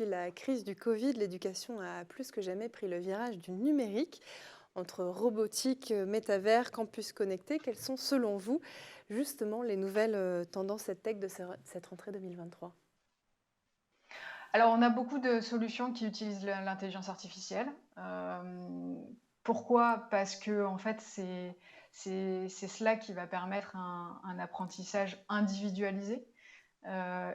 depuis la crise du Covid, l'éducation a plus que jamais pris le virage du numérique. Entre robotique, métavers, campus connecté, quelles sont selon vous justement les nouvelles tendances EdTech de cette rentrée 2023? Alors, on a beaucoup de solutions qui utilisent l'intelligence artificielle. Pourquoi? Parce que en fait, c'est cela qui va permettre un apprentissage individualisé.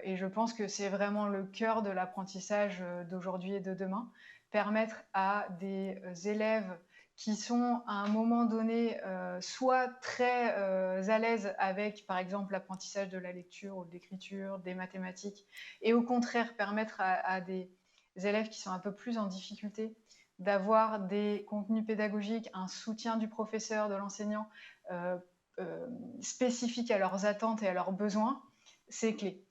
Et je pense que c'est vraiment le cœur de l'apprentissage, d'aujourd'hui et de demain. Permettre à des, élèves qui sont à un moment donné, soit très, à l'aise avec, par exemple, l'apprentissage de la lecture ou de l'écriture, des mathématiques et au contraire permettre à des élèves qui sont un peu plus en difficulté d'avoir des contenus pédagogiques, un soutien du professeur, de l'enseignant, heu, spécifique à leurs attentes et à leurs besoins, c'est clé.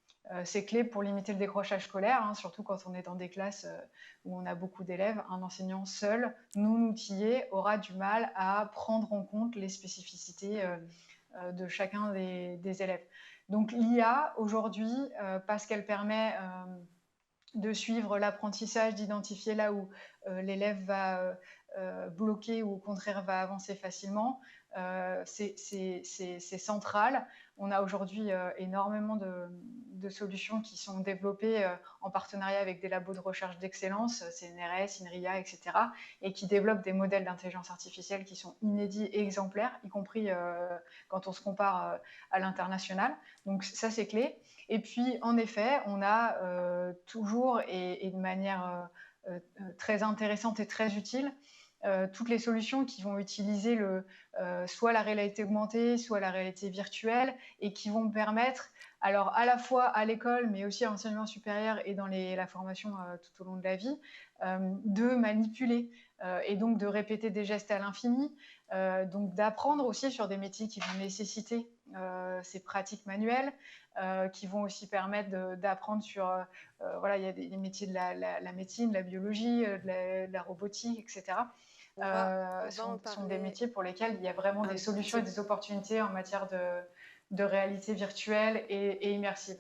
C'est clé pour limiter le décrochage scolaire, hein, surtout quand on est dans des classes où on a beaucoup d'élèves. Un enseignant seul, non outillé, aura du mal à prendre en compte les spécificités de chacun des élèves. Donc l'IA, aujourd'hui, parce qu'elle permet de suivre l'apprentissage, d'identifier là où l'élève va bloquer ou au contraire va avancer facilement. C'est central. On a aujourd'hui énormément de solutions qui sont développées en partenariat avec des labos de recherche d'excellence, CNRS, INRIA, etc., et qui développent des modèles d'intelligence artificielle qui sont inédits et exemplaires, y compris quand on se compare à l'international. Donc ça, c'est clé. Et puis, en effet, on a toujours et de manière très intéressante et très utile, toutes les solutions qui vont utiliser soit la réalité augmentée, soit la réalité virtuelle, et qui vont permettre, alors à la fois à l'école, mais aussi à l'enseignement supérieur et dans la formation tout au long de la vie, de manipuler et donc de répéter des gestes à l'infini, donc d'apprendre aussi sur des métiers qui vont nécessiter ces pratiques manuelles, qui vont aussi permettre d'apprendre sur, voilà, il y a des métiers de la médecine, de la biologie, de la robotique, etc. On va en Sont des parler métiers pour lesquels il y a vraiment un des solutions petit et des opportunités en matière de réalité virtuelle et immersive.